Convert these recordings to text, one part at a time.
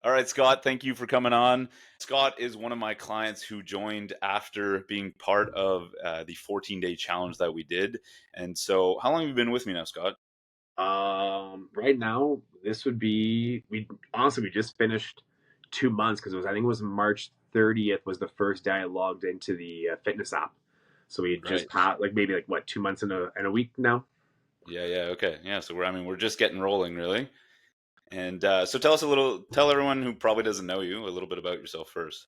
All right, Scott, thank you for coming on. Scott is one of my clients who joined after being part of the 14-day challenge that we did. And so, how long have you been with me now, Scott? Right now, this would be we just finished 2 months because I think it was March 30th was the first day I logged into the fitness app. So we had just Right. passed like maybe like what 2 months in a week now. Yeah, yeah, okay. Yeah, so we're just getting rolling, really. And so tell everyone who probably doesn't know you a little bit about yourself first.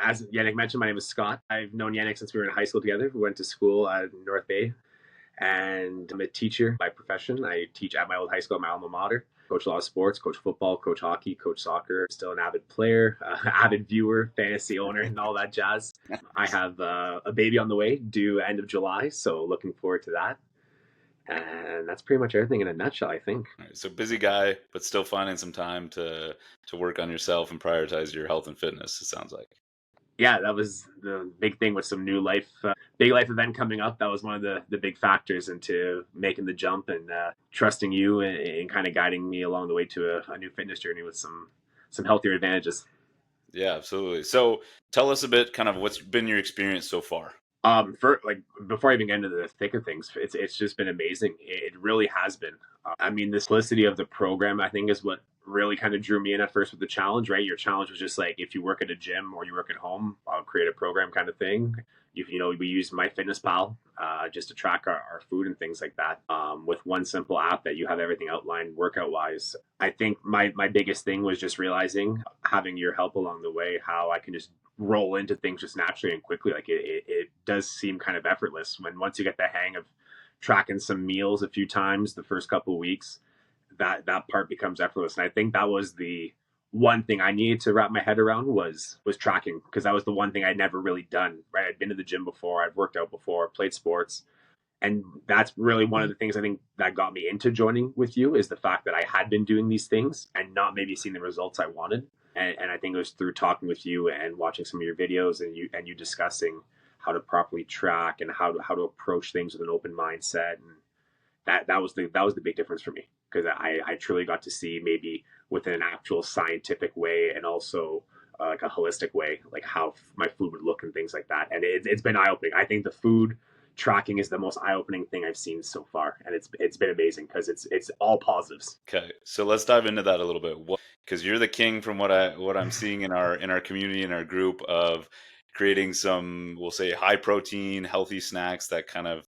As Yannick mentioned, my name is Scott. I've known Yannick since we were in high school together. We went to school at North Bay, and I'm a teacher by profession. I teach at my old high school, at my alma mater. Coach a lot of sports, coach football, coach hockey, coach soccer. Still an avid player, avid viewer, fantasy owner, and all that jazz. I have a baby on the way, due end of July, so looking forward to that. And that's pretty much everything in a nutshell, I think. All right, so busy guy, but still finding some time to work on yourself and prioritize your health and fitness, it sounds like. Yeah, that was the big thing with some new life, big life event coming up. That was one of the big factors into making the jump and trusting you and kind of guiding me along the way to a new fitness journey with some healthier advantages. Yeah, absolutely. So tell us a bit kind of what's been your experience so far. For like before I even get into the thick of things, it's just been amazing. It really has been. I mean, the simplicity of the program, I think, is what really kind of drew me in at first with the challenge. Right, your challenge was just like if you work at a gym or you work at home, I'll create a program kind of thing. We use MyFitnessPal just to track our food and things like that. With one simple app that you have everything outlined workout wise. I think my biggest thing was just realizing having your help along the way, how I can just roll into things just naturally and quickly. Like it does seem kind of effortless when once you get the hang of tracking some meals a few times the first couple of weeks, that part becomes effortless. And I think that was the one thing I needed to wrap my head around was tracking, because that was the one thing I'd never really done. Right, I'd been to the gym before, I'd worked out before, played sports, and that's really one of the things I think that got me into joining with you, is the fact that I had been doing these things and not maybe seeing the results I wanted. And I think it was through talking with you and watching some of your videos and you discussing how to properly track and how to approach things with an open mindset, and that was the big difference for me, because I truly got to see maybe within an actual scientific way and also like a holistic way, like how my food would look and things like that. And it's been eye opening. I think the food tracking is the most eye opening thing I've seen so far, and it's been amazing because it's all positives. Okay, so let's dive into that a little bit. Because you're the king from what I'm seeing in our community in our group of creating some, we'll say, high protein, healthy snacks that kind of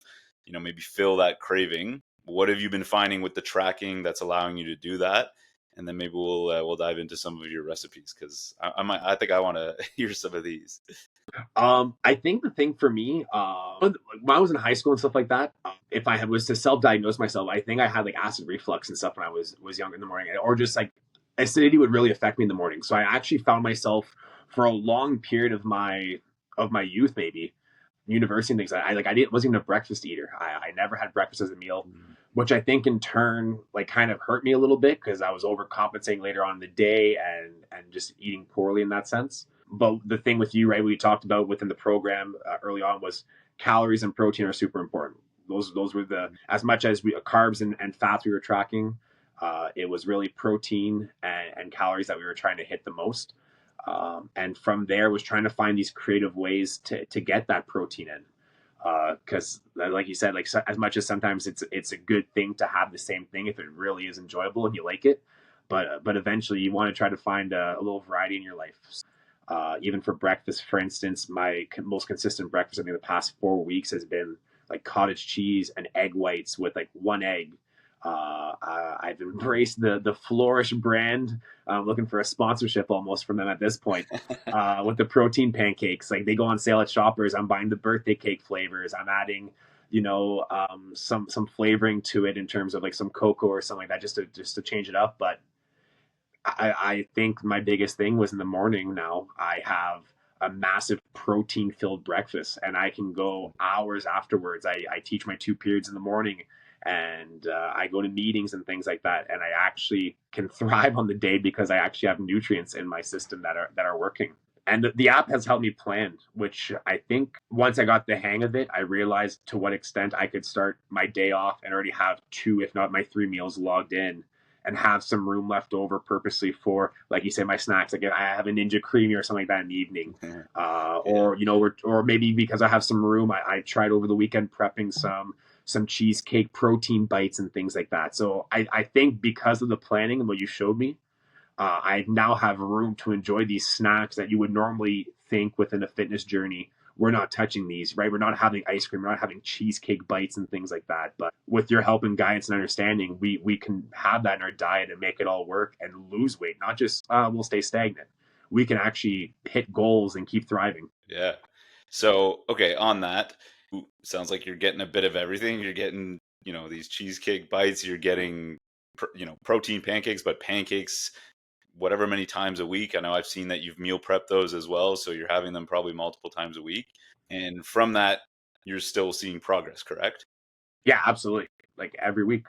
maybe fill that craving. What have you been finding with the tracking that's allowing you to do that? And then maybe we'll dive into some of your recipes because I think I want to hear some of these. I think the thing for me, when I was in high school and stuff like that, if I was to self-diagnose myself, I think I had like acid reflux and stuff when I was young in the morning, or just like acidity would really affect me in the morning. So I actually found myself for a long period of my youth, maybe university and things. I didn't wasn't even a breakfast eater. I never had breakfast as a meal, Mm. which I think in turn like kind of hurt me a little bit because I was overcompensating later on in the day and just eating poorly in that sense. But the thing with you, right, we talked about within the program early on was calories and protein are super important. Those were the as much as carbs and fats we were tracking. It was really protein and calories that we were trying to hit the most. And from there was trying to find these creative ways to get that protein in, because like you said, like so, as much as sometimes it's a good thing to have the same thing if it really is enjoyable and you like it, but eventually you want to try to find a little variety in your life. Even for breakfast, for instance, my most consistent breakfast I think the past 4 weeks has been like cottage cheese and egg whites with like one egg. I've embraced the Flourish brand. I'm looking for a sponsorship almost from them at this point. With the protein pancakes, like they go on sale at Shoppers. I'm buying the birthday cake flavors. I'm adding, some flavoring to it in terms of like some cocoa or something like that, just to change it up. But I think my biggest thing was in the morning. Now I have a massive protein filled breakfast and I can go hours afterwards. I teach my 2 periods in the morning, and I go to meetings and things like that. And I actually can thrive on the day because I actually have nutrients in my system that are working. And the app has helped me plan, which I think once I got the hang of it, I realized to what extent I could start my day off and already have two, if not my three meals logged in, and have some room left over purposely for, like you say, my snacks. Like if I have a Ninja Creamy or something like that in the evening, Yeah. or or maybe because I have some room, I tried over the weekend prepping some cheesecake protein bites and things like that. So I think because of the planning and what you showed me, I now have room to enjoy these snacks that you would normally think within a fitness journey. We're not touching these, right? We're not having ice cream. We're not having cheesecake bites and things like that. But with your help and guidance and understanding, we can have that in our diet and make it all work and lose weight. Not just we'll stay stagnant. We can actually hit goals and keep thriving. Yeah. So, okay, on that, sounds like you're getting a bit of everything. You're getting, these cheesecake bites, you're getting, protein pancakes, but pancakes whatever many times a week. I know I've seen that you've meal prepped those as well, so you're having them probably multiple times a week. And from that, you're still seeing progress, correct? Yeah, absolutely. Like every week.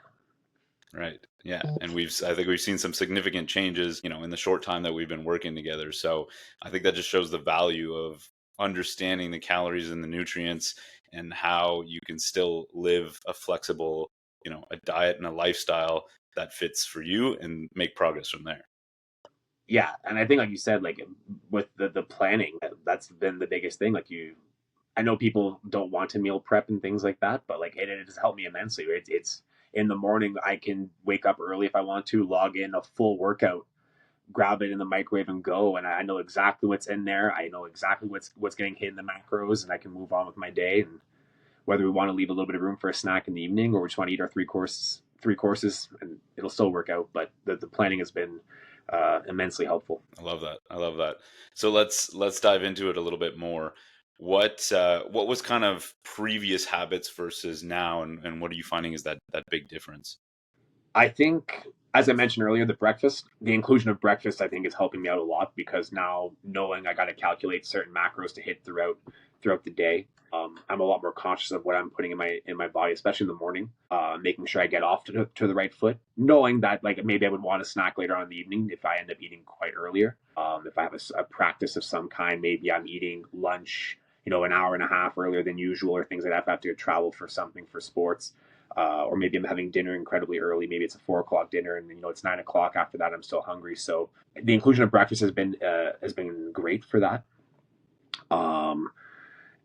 Right. Yeah. And I think we've seen some significant changes, in the short time that we've been working together. So I think that just shows the value of understanding the calories and the nutrients and how you can still live a flexible, a diet and a lifestyle that fits for you and make progress from there. Yeah, and I think like you said, like with the planning, that's been the biggest thing. I know people don't want to meal prep and things like that, but like it has helped me immensely. It's in the morning. I can wake up early if I want to, log in a full workout, grab it in the microwave and go, and I know exactly what's in there. I know exactly what's getting hit in the macros, and I can move on with my day. And whether we want to leave a little bit of room for a snack in the evening or we just want to eat our three courses, and it'll still work out. But the planning has been immensely helpful. I love that. I love that. So let's dive into it a little bit more. What was kind of previous habits versus now, and what are you finding is that big difference? I think, as I mentioned earlier, the inclusion of breakfast, I think is helping me out a lot because now knowing I got to calculate certain macros to hit throughout the day. I'm a lot more conscious of what I'm putting in my body, especially in the morning. Making sure I get off to the right foot, knowing that like maybe I would want a snack later on in the evening if I end up eating quite earlier. If I have a practice of some kind, maybe I'm eating lunch, an hour and a half earlier than usual, or things like that. If I have to travel for something for sports, or maybe I'm having dinner incredibly early. Maybe it's a 4 o'clock dinner, and it's 9 o'clock. After that, I'm still hungry. So the inclusion of breakfast has been great for that. Um,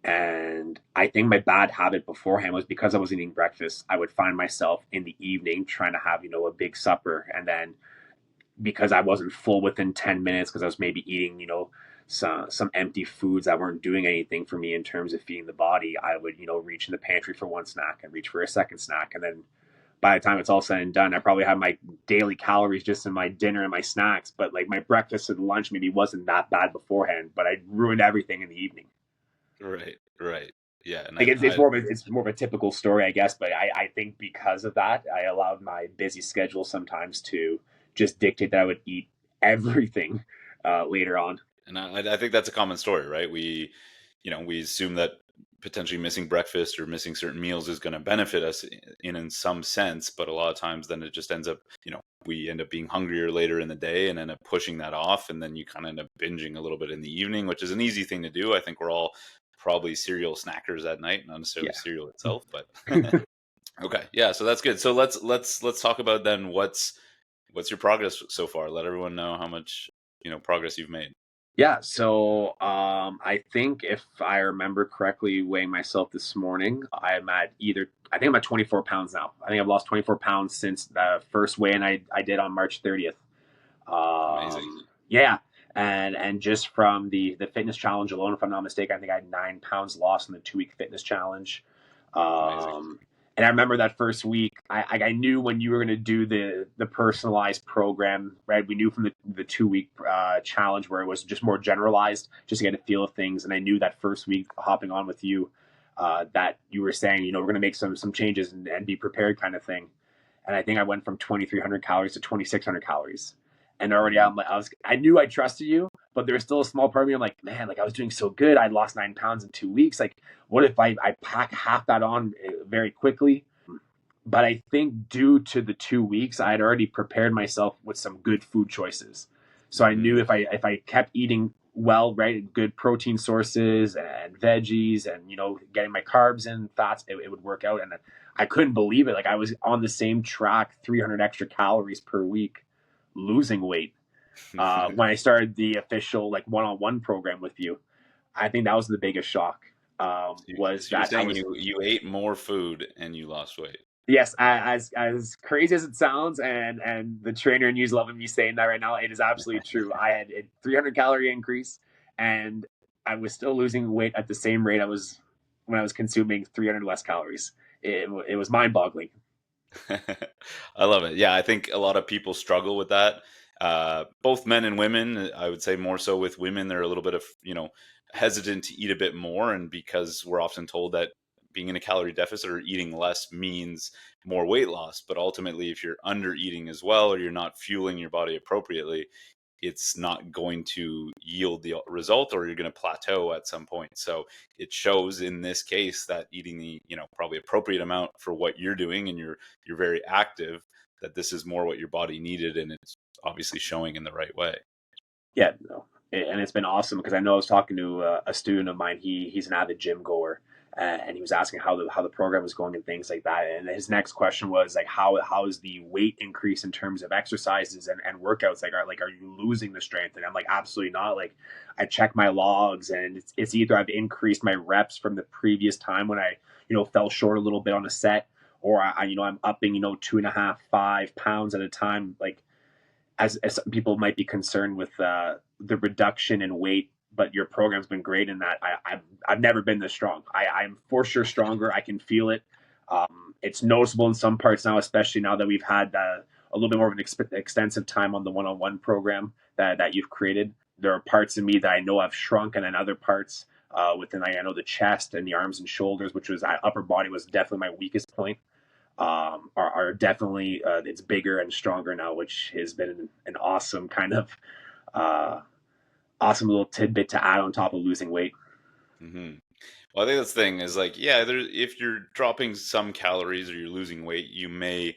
and I think my bad habit beforehand was because I was eating breakfast, I would find myself in the evening trying to have, a big supper. And then because I wasn't full within 10 minutes, because I was maybe eating, some empty foods that weren't doing anything for me in terms of feeding the body, I would, reach in the pantry for one snack and reach for a second snack. And then by the time it's all said and done, I probably had my daily calories just in my dinner and my snacks. But like my breakfast and lunch maybe wasn't that bad beforehand, but I ruined everything in the evening. Right, right. Yeah, and Like it's more of a typical story, I guess. But I think because of that, I allowed my busy schedule sometimes to just dictate that I would eat everything later on. I think that's a common story, right? We assume that potentially missing breakfast or missing certain meals is going to benefit us in some sense, but a lot of times then it just ends up, we end up being hungrier later in the day and end up pushing that off, and then you kind of end up binging a little bit in the evening, which is an easy thing to do. I think we're all probably cereal snackers at night, not necessarily cereal itself, but okay, yeah, so that's good. So let's talk about then what's your progress so far. Let everyone know how much progress you've made. Yeah, so I think if I remember correctly, weighing myself this morning, I think I'm at 24 pounds now. I think I've lost 24 pounds since the first weigh-in I did on March 30th. Amazing. Yeah, and just from the fitness challenge alone, if I'm not mistaken, I think I had 9 pounds lost in the 2 week fitness challenge. Amazing. And I remember that first week, I knew when you were going to do the personalized program, right? We knew from the 2 week challenge where it was just more generalized, just to get a feel of things. And I knew that first week hopping on with you, that you were saying, we're going to make some changes and be prepared kind of thing. And I think I went from 2,300 calories to 2,600 calories. And already I knew I trusted you, but there was still a small part of me. I'm like, man, like I was doing so good. I lost 9 pounds in 2 weeks. Like, what if I pack half that on very quickly? But I think due to the 2 weeks, I had already prepared myself with some good food choices. So I knew if I kept eating well, right, good protein sources and veggies, and getting my carbs and fats, it would work out. And I couldn't believe it. Like I was on the same track, 300 extra calories per week, losing weight. When I started the official like one-on-one program with you, I think that was the biggest shock. Was So you're that I saying was you ate more food and you lost weight. yes, as crazy as it sounds, and the trainer and you's loving me saying that right now. It is absolutely true. I had a 300 calorie increase, and I was still losing weight at the same rate I was when I was consuming 300 less calories. It was mind boggling. I love it. Yeah, I think a lot of people struggle with that. Both men and women. I would say more so with women, they're a little bit of hesitant to eat a bit more, and because we're often told that being in a calorie deficit or eating less means more weight loss. But ultimately, if you're under eating as well, or you're not fueling your body appropriately, it's not going to yield the result, or you're going to plateau at some point. So it shows in this case that eating the probably appropriate amount for what you're doing, and you're very active, that this is more what your body needed, and it's obviously showing in the right way. Yeah, no, and it's been awesome because I know I was talking to a student of mine. He's an avid gym goer, and he was asking how the program was going and things like that. And his next question was like, how is the weight increase in terms of exercises and workouts? Are you losing the strength? And I'm like, absolutely not. Like, I check my logs, and it's either I've increased my reps from the previous time when I fell short a little bit on a set, or I'm upping 2.5, 5 pounds at a time, like as some people might be concerned with the reduction in weight, but your program's been great in that. I've never been this strong. I'm for sure stronger. I can feel it. It's noticeable in some parts now, especially now that we've had a little bit more of an extensive time on the one-on-one program that you've created. There are parts of me that I know I've shrunk, and then other parts within I know the chest and the arms and shoulders, which was upper body was definitely my weakest point, are definitely it's bigger and stronger now, which has been an awesome kind of uh, awesome little tidbit to add on top of losing weight. Hmm. Well, I think that's the thing is like, yeah, if you're dropping some calories or you're losing weight, you may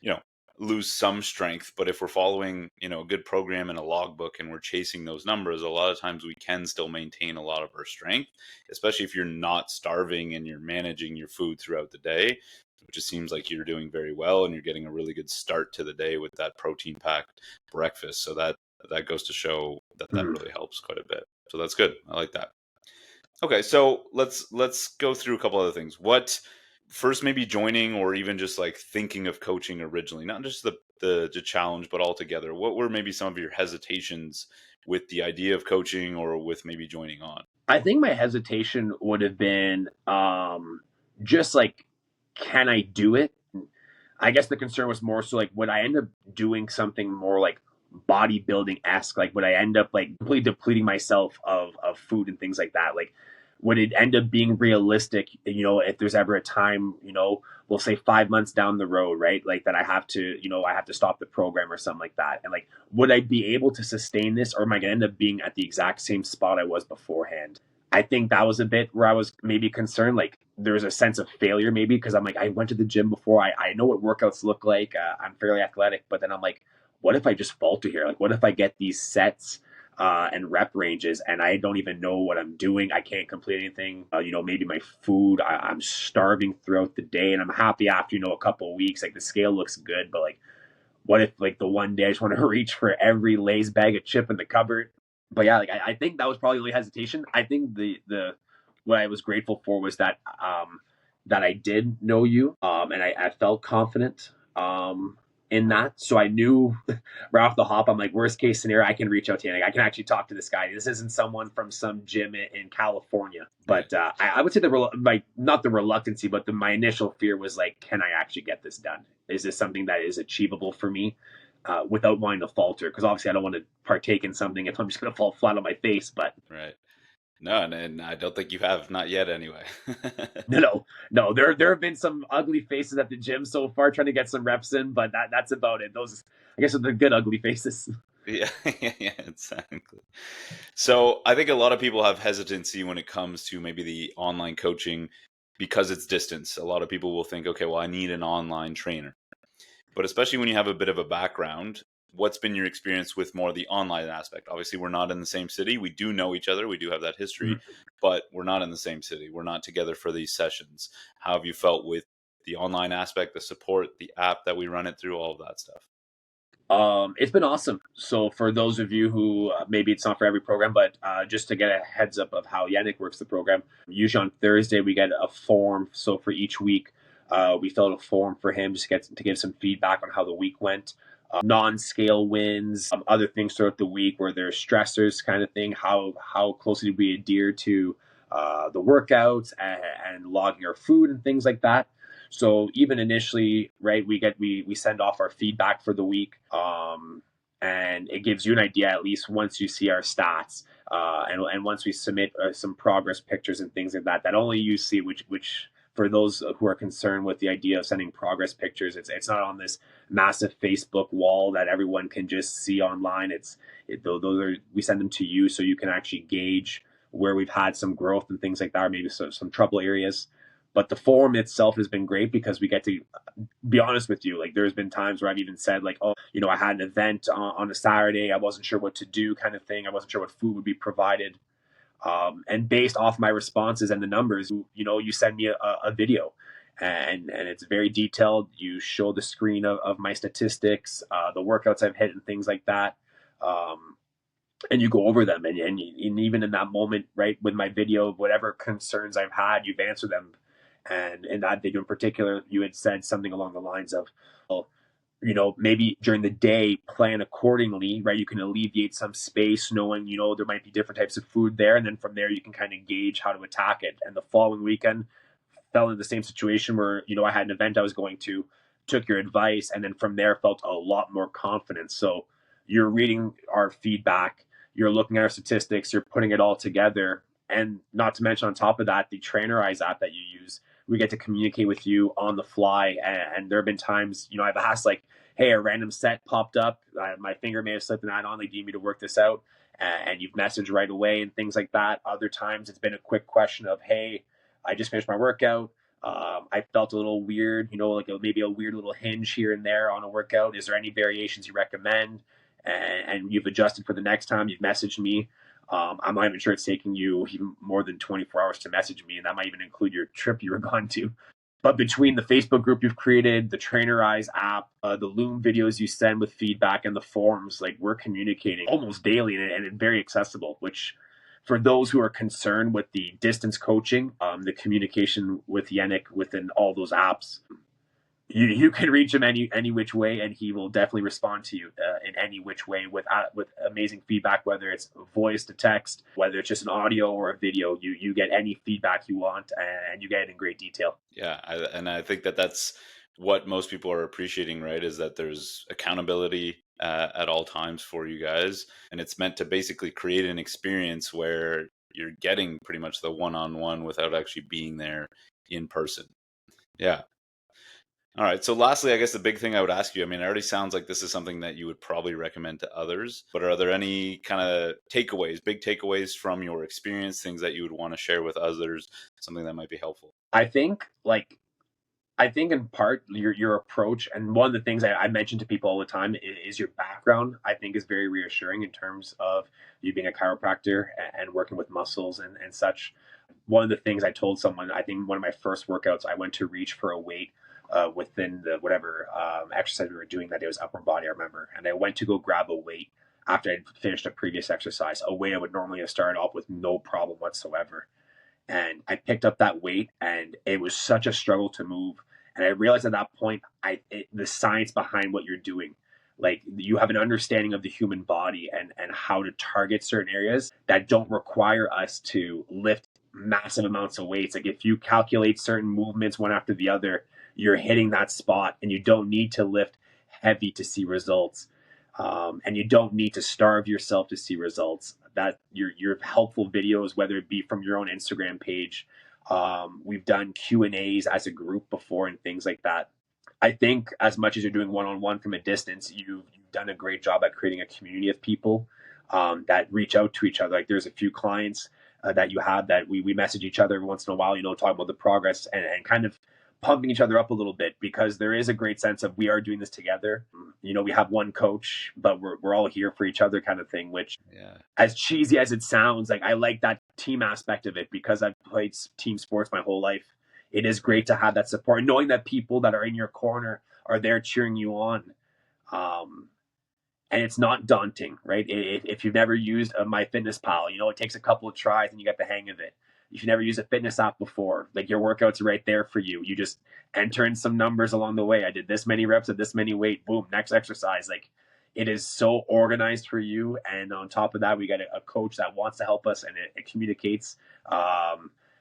you know lose some strength. But if we're following a good program and a logbook, and we're chasing those numbers, a lot of times we can still maintain a lot of our strength, especially if you're not starving and you're managing your food throughout the day, which it seems like you're doing very well, and you're getting a really good start to the day with that protein packed breakfast. So that goes to show that Mm. really helps quite a bit. So that's good. I like that. Okay, so let's go through a couple other things. What first, maybe joining or even just like thinking of coaching originally, not just the challenge, but altogether. What were maybe some of your hesitations with the idea of coaching, or with maybe joining on? I think my hesitation would have been just like, can I do it? I guess the concern was more so like, would I end up doing something more like bodybuilding esque? Like, would I end up like completely depleting myself of food and things like that? Like, would it end up being realistic? If there's ever a time, we'll say 5 months down the road, right? Like that I have to stop the program or something like that. And like, would I be able to sustain this, or am I going to end up being at the exact same spot I was beforehand? I think that was a bit where I was maybe concerned. Like there's a sense of failure maybe because I'm like, I went to the gym before. I know what workouts look like. I'm fairly athletic, but then I'm like, what if I just falter here? Like, what if I get these sets and rep ranges and I don't even know what I'm doing? I can't complete anything. Maybe my food, I'm starving throughout the day, and I'm happy after a couple of weeks. Like the scale looks good, but like, what if like the one day I just want to reach for every Lay's bag of chip in the cupboard? But yeah, like I think that was probably the hesitation. I think the what I was grateful for was that I did know you, and I felt confident in that. So I knew right off the hop, I'm like, worst case scenario, I can reach out to you. Like, I can actually talk to this guy. This isn't someone from some gym in California. Right. But I would say my not the reluctancy, but my initial fear was like, can I actually get this done? Is this something that is achievable for me? Without wanting to falter, because obviously I don't want to partake in something if I'm just going to fall flat on my face. But Right. No, and I don't think you have, not yet anyway. no. There have been some ugly faces at the gym so far trying to get some reps in, but that's about it. Those, I guess, are the good ugly faces. Yeah, yeah, exactly. So I think a lot of people have hesitancy when it comes to maybe the online coaching because it's distance. A lot of people will think, okay, well, I need an online trainer. But especially when you have a bit of a background, what's been your experience with more the online aspect? Obviously, we're not in the same city. We do know each other. We do have that history, Mhm. but we're not in the same city. We're not together for these sessions. How have you felt with the online aspect, the support, the app that we run it through, all of that stuff? It's been awesome. So for those of you who maybe it's not for every program, but just to get a heads up of how Yannick works the program, usually on Thursday we get a form. So for each week, we fill out a form for him just to give some feedback on how the week went, non-scale wins, other things throughout the week where there's stressors, kind of thing. How closely do we adhere to the workouts and logging our food and things like that. So even initially, right, we send off our feedback for the week, and it gives you an idea at least once you see our stats, and once we submit some progress pictures and things like that, that only you see. Which for those who are concerned with the idea of sending progress pictures, it's not on this massive Facebook wall that everyone can just see online. Those are, we send them to you so you can actually gauge where we've had some growth and things like that, or maybe some trouble areas. But the forum itself has been great because we get to be honest with you. Like there's been times where I've even said like, oh, I had an event on a Saturday. I wasn't sure what to do, kind of thing. I wasn't sure what food would be provided. And based off my responses and the numbers, you send me a video, and it's very detailed. You show the screen of my statistics, the workouts I've hit and things like that. And you go over them, and even in that moment, right, with my video, whatever concerns I've had, you've answered them. And in that video in particular, you had said something along the lines of, well, maybe during the day, plan accordingly, right? You can alleviate some space knowing, there might be different types of food there. And then from there, you can kind of gauge how to attack it. And the following weekend fell in the same situation where, I had an event I was going to, took your advice, and then from there felt a lot more confidence. So you're reading our feedback, you're looking at our statistics, you're putting it all together. And not to mention on top of that, the Trainerize app that you use, we get to communicate with you on the fly. And there have been times, I've asked like, hey, a random set popped up. My finger may have slipped an add-on. They need me to work this out. And you've messaged right away and things like that. Other times it's been a quick question of, hey, I just finished my workout. I felt a little weird, like maybe a weird little hinge here and there on a workout. Is there any variations you recommend? And you've adjusted for the next time. You've messaged me. I'm not even sure it's taking you even more than 24 hours to message me, and that might even include your trip you were gone to. But between the Facebook group you've created, the Trainerize app, the Loom videos you send with feedback, and the forums, like we're communicating almost daily and very accessible, which for those who are concerned with the distance coaching, the communication with Yannick within all those apps, you can reach him any which way, and he will definitely respond to you in any which way with amazing feedback, whether it's voice to text, whether it's just an audio or a video. You get any feedback you want, and you get it in great detail. Yeah, I think that's what most people are appreciating, right? Is that there's accountability at all times for you guys, and it's meant to basically create an experience where you're getting pretty much the one-on-one without actually being there in person. Yeah. All right. So lastly, I guess the big thing I would ask you, I mean, it already sounds like this is something that you would probably recommend to others, but are there any kind of takeaways, big takeaways from your experience, things that you would want to share with others, something that might be helpful? I think in part your approach, and one of the things I mention to people all the time is your background. I think is very reassuring in terms of you being a chiropractor and working with muscles and such. One of the things I told someone, I think one of my first workouts, I went to reach for a weight within the whatever exercise we were doing that day. Was upper body, I remember, and I went to go grab a weight after I'd finished a previous exercise, a weight I would normally have started off with no problem whatsoever. And I picked up that weight, and it was such a struggle to move. And I realized at that point, the science behind what you're doing, like you have an understanding of the human body and how to target certain areas that don't require us to lift massive amounts of weights. Like if you calculate certain movements one after the other, you're hitting that spot, and you don't need to lift heavy to see results. And you don't need to starve yourself to see results. That your helpful videos, whether it be from your own Instagram page, we've done Q&As as a group before and things like that. I think as much as you're doing one-on-one from a distance, you've done a great job at creating a community of people that reach out to each other. Like there's a few clients that you have that we message each other every once in a while, talk about the progress and kind of pumping each other up a little bit, because there is a great sense of we are doing this together. We have one coach, but we're all here for each other, kind of thing, which, Yeah. as cheesy as it sounds, like I like that team aspect of it because I've played team sports my whole life. it is great to have that support and knowing that people that are in your corner are there cheering you on. Um, and it's not daunting, right? If you've never used a MyFitnessPal, it takes a couple of tries and you get the hang of it. If you've never used a fitness app before, like your workouts are right there for you. You just enter in some numbers along the way. I did this many reps at this many weight. Boom, next exercise. Like it is so organized for you. And on top of that, we got a coach that wants to help us and it communicates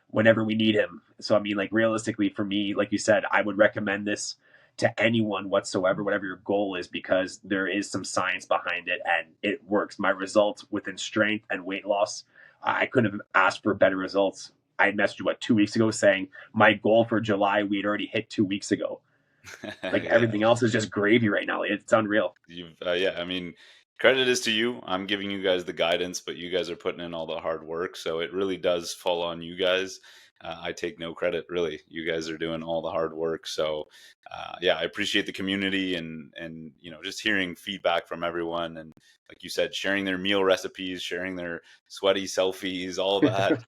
whenever we need him. So I mean, like realistically, for me, like you said, I would recommend this to anyone whatsoever, whatever your goal is, because there is some science behind it and it works. My results within strength and weight loss, I couldn't have asked for better results. I messaged you 2 weeks ago saying my goal for July we had already hit 2 weeks ago. Like Yeah. everything else is just gravy right now. It's unreal. Yeah, I mean, credit is to you. I'm giving you guys the guidance, but you guys are putting in all the hard work, so it really does fall on you guys. I take no credit, really. You guys are doing all the hard work. So, yeah, I appreciate the community and just hearing feedback from everyone and like you said, sharing their meal recipes, sharing their sweaty selfies, all that.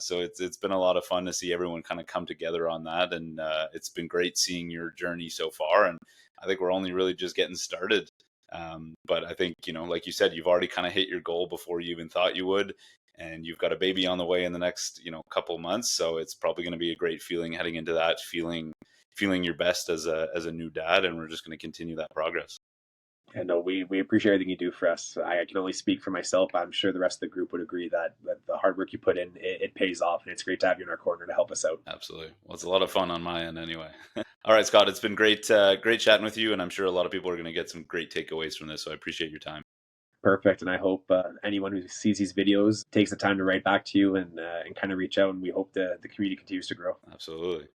So it's been a lot of fun to see everyone kind of come together on that, and it's been great seeing your journey so far. And I think we're only really just getting started. But I think, like you said, you've already kind of hit your goal before you even thought you would. And you've got a baby on the way in the next, couple months. So it's probably going to be a great feeling heading into that, feeling your best as a new dad. And we're just going to continue that progress. And no, we appreciate everything you do for us. I can only speak for myself. I'm sure the rest of the group would agree that the hard work you put in, it pays off. And it's great to have you in our corner to help us out. Absolutely. Well, it's a lot of fun on my end anyway. All right, Scott, it's been great chatting with you. And I'm sure a lot of people are going to get some great takeaways from this. So I appreciate your time. Perfect. And I hope anyone who sees these videos takes the time to write back to you and kind of reach out. And we hope the community continues to grow. Absolutely.